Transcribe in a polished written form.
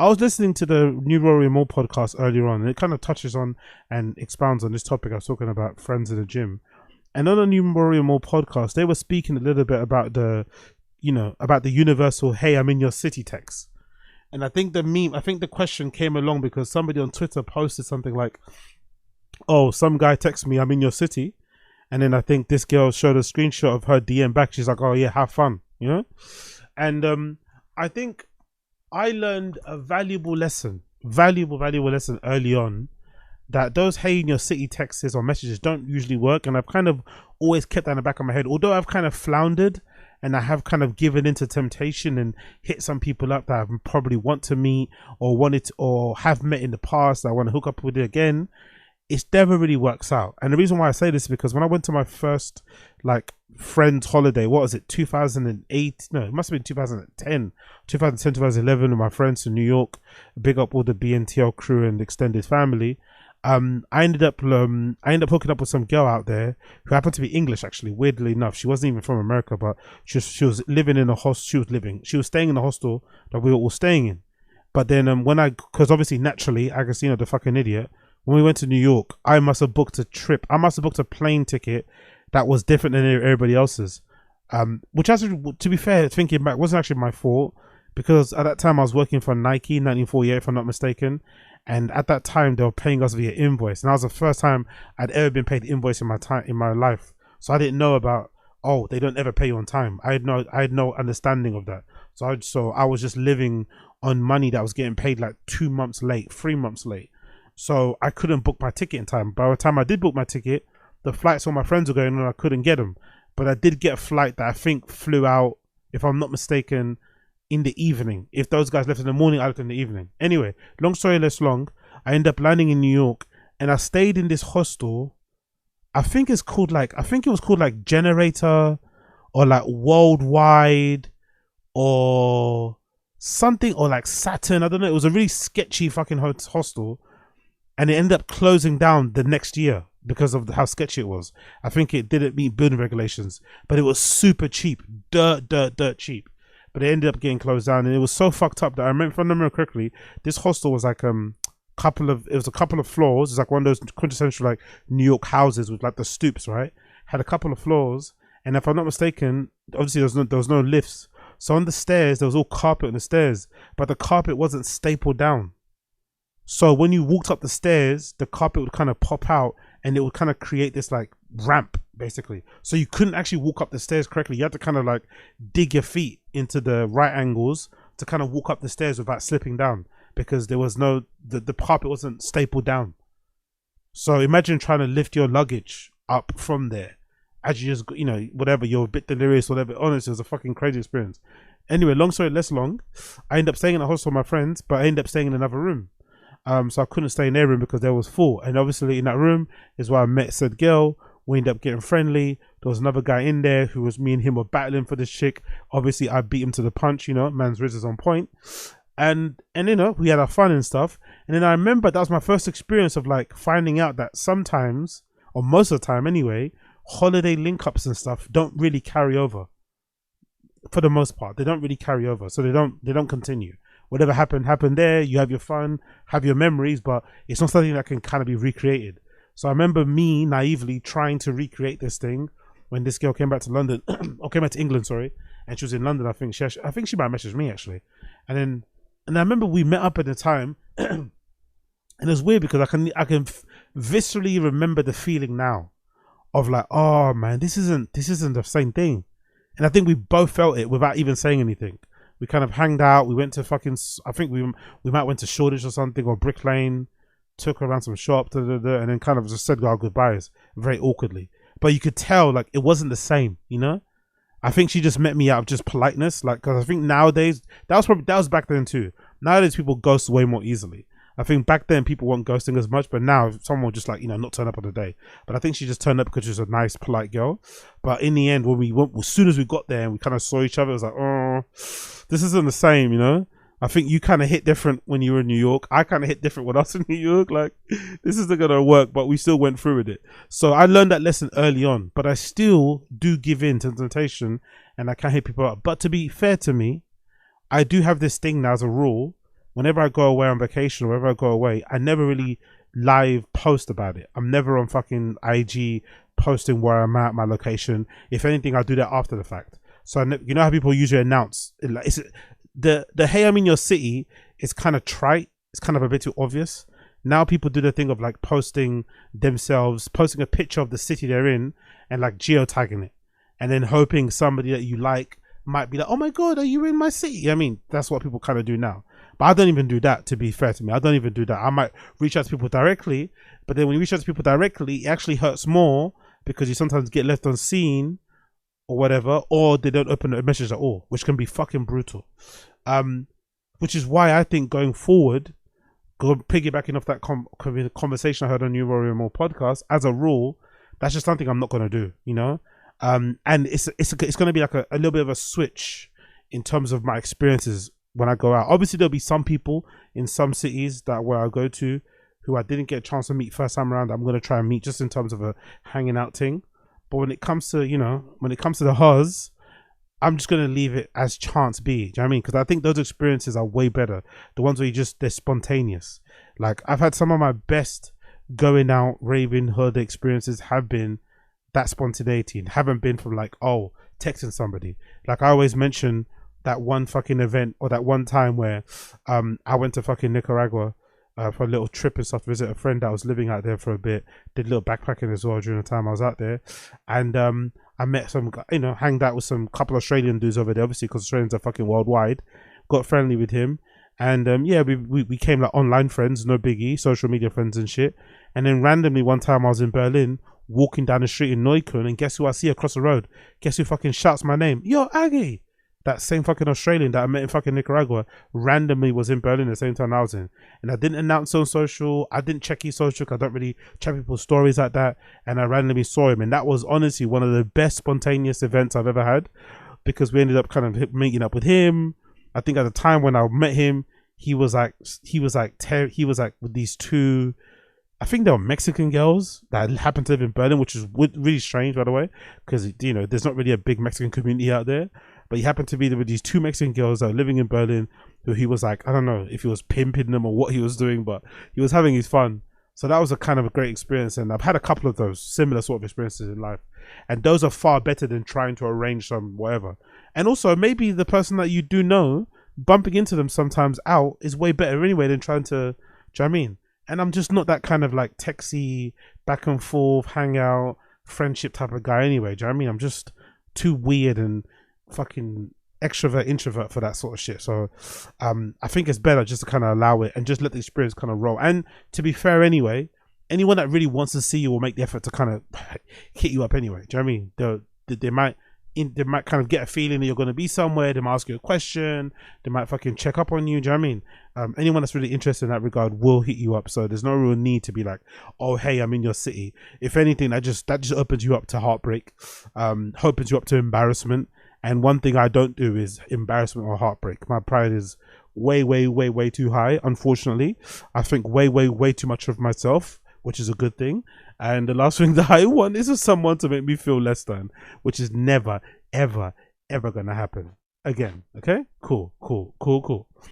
I was listening to the New Rory Moore podcast earlier on, and it kind of touches on and expounds on this topic I was talking about, friends in the gym. And on the New Rory Moore podcast, they were speaking a little bit about about the universal "Hey, I'm in your city" text. And I think the question came along because somebody on Twitter posted something like, "Oh, some guy texted me, I'm in your city," and then I think this girl showed a screenshot of her DM back. She's like, "Oh yeah, have fun," you know. And I think I learned a valuable lesson early on, that those "Hey in your city" texts or messages don't usually work, and I've kind of always kept that in the back of my head. Although I've kind of floundered and I have kind of given into temptation and hit some people up that I probably want to meet or wanted to, or have met in the past, I want to hook up with it again, it never really works out. And the reason why I say this is because when I went to my first like friend's holiday, what was it, 2008? No, it must have been 2010, 2011 with my friends to New York. Big up all the BNTL crew and extended family. I ended up hooking up with some girl out there who happened to be English, actually, weirdly enough. She wasn't even from America, but she was living in a hostel. She was staying in the hostel that we were all staying in. But then because obviously naturally, I guess, the fucking idiot, when we went to New York, I must have booked a plane ticket that was different than everybody else's. Which actually, to be fair, thinking back, wasn't actually my fault, because at that time I was working for Nike, 1948, if I'm not mistaken. And at that time they were paying us via invoice, and that was the first time I'd ever been paid invoice in my life. So I didn't know about, oh, they don't ever pay you on time. I had no understanding of that. So I was just living on money that was getting paid like 2 months late, 3 months late. So I couldn't book my ticket in time. By the time I did book my ticket, the flights all my friends were going on, I couldn't get them. But I did get a flight that I think flew out, if I'm not mistaken, in the evening. If those guys left in the morning, I left in the evening. Anyway, long story less long, I ended up landing in New York, and I stayed in this hostel. I think it was called like Generator, or like Worldwide, or something, or like Saturn. I don't know. It was a really sketchy fucking hostel, and it ended up closing down the next year because of how sketchy it was. I think it didn't meet building regulations, but it was super cheap, dirt cheap. But it ended up getting closed down, and it was so fucked up that I remember, if I remember correctly, this hostel was like a couple of floors. It's like one of those quintessential like New York houses with like the stoops, right? Had a couple of floors, and if I'm not mistaken, obviously there was no lifts. So on the stairs there was all carpet on the stairs, but the carpet wasn't stapled down. So when you walked up the stairs, the carpet would kind of pop out, and it would kind of create this like ramp, basically. So you couldn't actually walk up the stairs correctly. You had to kind of like dig your feet into the right angles to kind of walk up the stairs without slipping down, because there was the carpet wasn't stapled down. So imagine trying to lift your luggage up from there as you just, whatever, you're a bit delirious, whatever. Honestly, it was a fucking crazy experience. Anyway, long story less long, I ended up staying in a hostel with my friends, but I ended up staying in another room. So I couldn't stay in their room because there was full. And obviously in that room is where I met said girl. We ended up getting friendly. There was another guy in there who was, me and him were battling for this chick. Obviously I beat him to the punch, man's riz is on point. And we had our fun and stuff. And then I remember that was my first experience of like finding out that sometimes, or most of the time anyway, holiday link-ups and stuff don't really carry over. For the most part, they don't really carry over. So they don't continue. Whatever happened there. You have your fun, have your memories, but it's not something that can kind of be recreated. So I remember me naively trying to recreate this thing when this girl came back to London, or came back to England, sorry, and she was in London. I think she might message me actually, and I remember we met up at the time, and it was weird because I can viscerally remember the feeling now, of like, oh man, this isn't the same thing, and I think we both felt it without even saying anything. We kind of hanged out. We went to fucking, I think we might went to Shoreditch or something, or Brick Lane, took her around some shops, and then kind of just said our goodbyes very awkwardly. But you could tell like it wasn't the same, I think she just met me out of just politeness, like, because I think nowadays, that was back then too. Nowadays people ghost way more easily. I think back then people weren't ghosting as much, but now someone would just like, not turn up on the day. But I think she just turned up because she was a nice, polite girl. But in the end, as soon as we got there and we kind of saw each other, it was like, oh, this isn't the same, I think you kind of hit different when you were in New York. I kind of hit different when I was in New York. Like, this isn't going to work, but we still went through with it. So I learned that lesson early on, but I still do give in to temptation, and I can't hit people up. But to be fair to me, I do have this thing now as a rule. whenever I go away on vacation or wherever I go away, I never really live post about it. I'm never on fucking IG posting where I'm at, my location. If anything, I do that after the fact. So you know how people usually announce, it's the hey, I'm in your city is kind of trite. It's kind of a bit too obvious. Now people do the thing of like posting themselves, posting a picture of the city they're in and like geotagging it, and then hoping somebody that you like might be like, oh my god, are you in my city? I mean, that's what people kind of do now. But I don't even do that, to be fair to me. I don't even do that. I might reach out to people directly, but then when you reach out to people directly, it actually hurts more because you sometimes get left unseen or whatever, or they don't open a message at all, which can be fucking brutal. Which is why I think going forward, piggybacking off that conversation I heard on New Warrior More podcast, as a rule, that's just something I'm not going to do, you know? And it's going to be like a little bit of a switch in terms of my experiences when I go out. Obviously, there'll be some people in some cities that where I go to who I didn't get a chance to meet first time around. I'm going to try and meet just in terms of a hanging out thing. But when it comes to, you know, when it comes to the Huz, I'm just going to leave it as chance be. Do you know what I mean? Because I think those experiences are way better. The ones where they're spontaneous. Like, I've had some of my best going out, raving, hood experiences have been that spontaneity and haven't been from like, oh, texting somebody. Like, I always mention that one fucking event or that one time where I went to fucking Nicaragua for a little trip and stuff to visit a friend that was living out there for a bit. Did a little backpacking as well during the time I was out there. And I met some, you know, hanged out with some couple Australian dudes over there, obviously, because Australians are fucking worldwide. Got friendly with him. And yeah, we became like online friends, no biggie, social media friends and shit. And then randomly one time I was in Berlin, walking down the street in Neukölln, and guess who I see across the road? Guess who fucking shouts my name? Yo, Aggie! That same fucking Australian that I met in fucking Nicaragua randomly was in Berlin at the same time I was in. And I didn't announce on social. I didn't check his social because I don't really check people's stories like that. And I randomly saw him. And that was honestly one of the best spontaneous events I've ever had, because we ended up kind of meeting up with him. I think at the time when I met him, he was like with these two, I think they were Mexican girls that happened to live in Berlin, which is really strange, by the way, because, you know, there's not really a big Mexican community out there. But he happened to be there with these two Mexican girls that were living in Berlin, who he was like, I don't know if he was pimping them or what he was doing, but he was having his fun. So that was a kind of a great experience. And I've had a couple of those similar sort of experiences in life. And those are far better than trying to arrange some whatever. And also, maybe the person that you do know, bumping into them sometimes out is way better anyway than trying to, do you know what I mean? And I'm just not that kind of like texty, back and forth, hangout, friendship type of guy anyway. Do you know what I mean? I'm just too weird and fucking extrovert, introvert for that sort of shit. So I think it's better just to kind of allow it and just let the experience kind of roll. And to be fair anyway, anyone that really wants to see you will make the effort to kind of hit you up anyway. Do you know what I mean? They might kind of get a feeling that you're going to be somewhere. They might ask you a question. They might fucking check up on you. Do you know what I mean? Anyone that's really interested in that regard will hit you up. So there's no real need to be like, oh, hey, I'm in your city. If anything, that just opens you up to heartbreak, opens you up to embarrassment. And one thing I don't do is embarrassment or heartbreak. My pride is way, way, way, way too high. Unfortunately, I think way, way, way too much of myself, which is a good thing. And the last thing that I want is for someone to make me feel less than, which is never, ever, ever going to happen again. Okay? Cool.